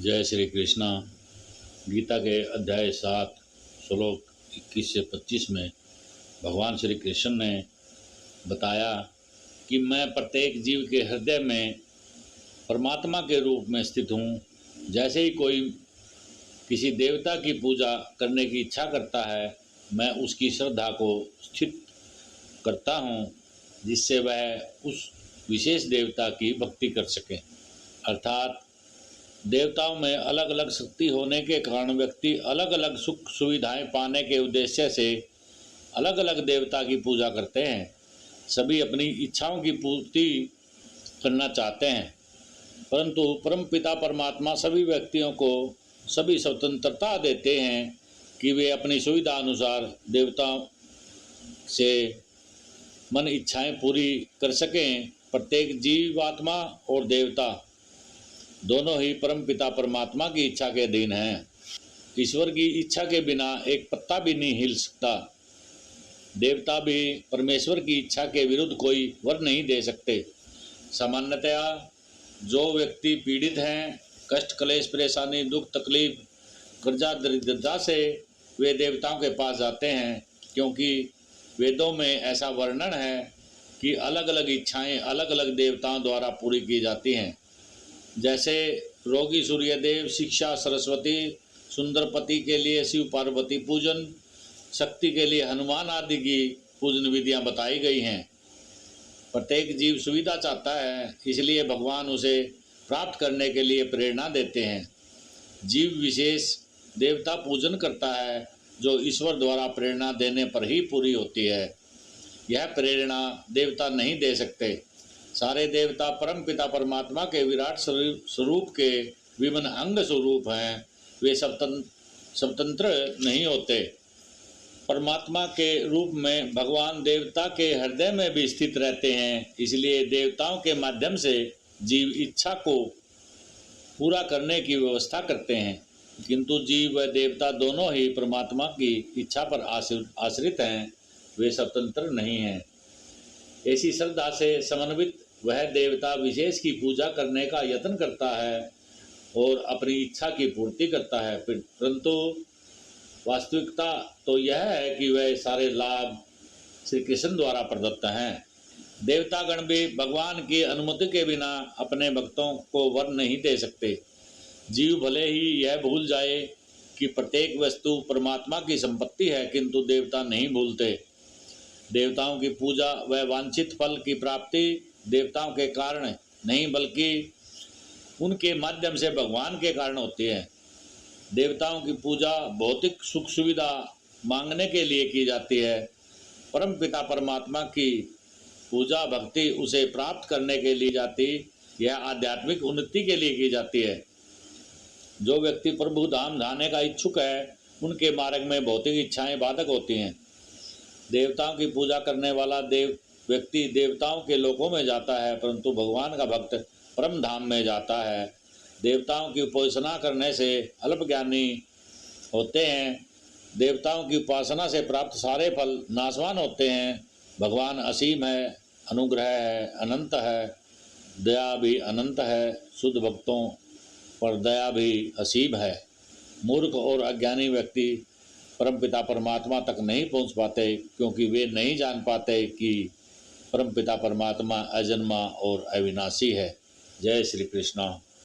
जय श्री कृष्णा। गीता के अध्याय 7 श्लोक 21 से 25 में भगवान श्री कृष्ण ने बताया कि मैं प्रत्येक जीव के हृदय में परमात्मा के रूप में स्थित हूँ। जैसे ही कोई किसी देवता की पूजा करने की इच्छा करता है, मैं उसकी श्रद्धा को स्थित करता हूँ, जिससे वह उस विशेष देवता की भक्ति कर सके। अर्थात देवताओं में अलग अलग शक्ति होने के कारण व्यक्ति अलग अलग सुख सुविधाएं पाने के उद्देश्य से अलग अलग देवता की पूजा करते हैं। सभी अपनी इच्छाओं की पूर्ति करना चाहते हैं, परंतु परमपिता परमात्मा सभी व्यक्तियों को सभी स्वतंत्रता देते हैं कि वे अपनी सुविधा अनुसार देवताओं से मन इच्छाएं पूरी कर सकें। प्रत्येक जीवात्मा और देवता दोनों ही परमपिता परमात्मा की इच्छा के अधीन हैं। ईश्वर की इच्छा के बिना एक पत्ता भी नहीं हिल सकता। देवता भी परमेश्वर की इच्छा के विरुद्ध कोई वर नहीं दे सकते। सामान्यतया जो व्यक्ति पीड़ित हैं, कष्ट क्लेश परेशानी दुख तकलीफ कर्जा दरिद्रता से वे देवताओं के पास जाते हैं, क्योंकि वेदों में ऐसा वर्णन है कि अलग अलग इच्छाएं अलग अलग देवताओं द्वारा पूरी की जाती हैं। जैसे रोगी सूर्यदेव, शिक्षा सरस्वती, सुंदरपति के लिए शिव पार्वती पूजन, शक्ति के लिए हनुमान आदि की पूजन विधियां बताई गई हैं। प्रत्येक जीव सुविधा चाहता है, इसलिए भगवान उसे प्राप्त करने के लिए प्रेरणा देते हैं। जीव विशेष देवता पूजन करता है, जो ईश्वर द्वारा प्रेरणा देने पर ही पूरी होती है। यह प्रेरणा देवता नहीं दे सकते। सारे देवता परम पिता परमात्मा के विराट स्वरूप के विभिन्न अंग स्वरूप हैं। वे स्वतंत्र नहीं होते। परमात्मा के रूप में भगवान देवता के हृदय में भी स्थित रहते हैं, इसलिए देवताओं के माध्यम से जीव इच्छा को पूरा करने की व्यवस्था करते हैं। किंतु जीव व देवता दोनों ही परमात्मा की इच्छा पर आश्रित हैं, वे स्वतंत्र नहीं हैं। ऐसी श्रद्धा से समन्वित वह देवता विशेष की पूजा करने का यत्न करता है और अपनी इच्छा की पूर्ति करता है, परंतु वास्तविकता तो यह है कि वह सारे लाभ श्री कृष्ण द्वारा प्रदत्त हैं। देवतागण भी भगवान की अनुमति के बिना अपने भक्तों को वर नहीं दे सकते। जीव भले ही यह भूल जाए कि प्रत्येक वस्तु परमात्मा की संपत्ति है, किंतु देवता नहीं भूलते। देवताओं की पूजा व वांछित फल की प्राप्ति देवताओं के कारण नहीं, बल्कि उनके माध्यम से भगवान के कारण होती है। देवताओं की पूजा भौतिक सुख सुविधा मांगने के लिए की जाती है। परम पिता परमात्मा की पूजा भक्ति उसे प्राप्त करने के लिए जाती, यह आध्यात्मिक उन्नति के लिए की जाती है। जो व्यक्ति प्रभु धाम जाने का इच्छुक है, उनके मार्ग में भौतिक इच्छाएं बाधक होती हैं। देवताओं की पूजा करने वाला व्यक्ति देवताओं के लोकों में जाता है, परंतु भगवान का भक्त परम धाम में जाता है। देवताओं की उपासना करने से अल्पज्ञानी होते हैं। देवताओं की उपासना से प्राप्त सारे फल नाशवान होते हैं। भगवान असीम है, अनुग्रह है, अनंत है, दया भी अनंत है। शुद्ध भक्तों पर दया भी असीम है। मूर्ख और अज्ञानी व्यक्ति परमपिता परमात्मा तक नहीं पहुंच पाते, क्योंकि वे नहीं जान पाते कि परमपिता परमात्मा अजन्मा और अविनाशी है। जय श्री कृष्णा।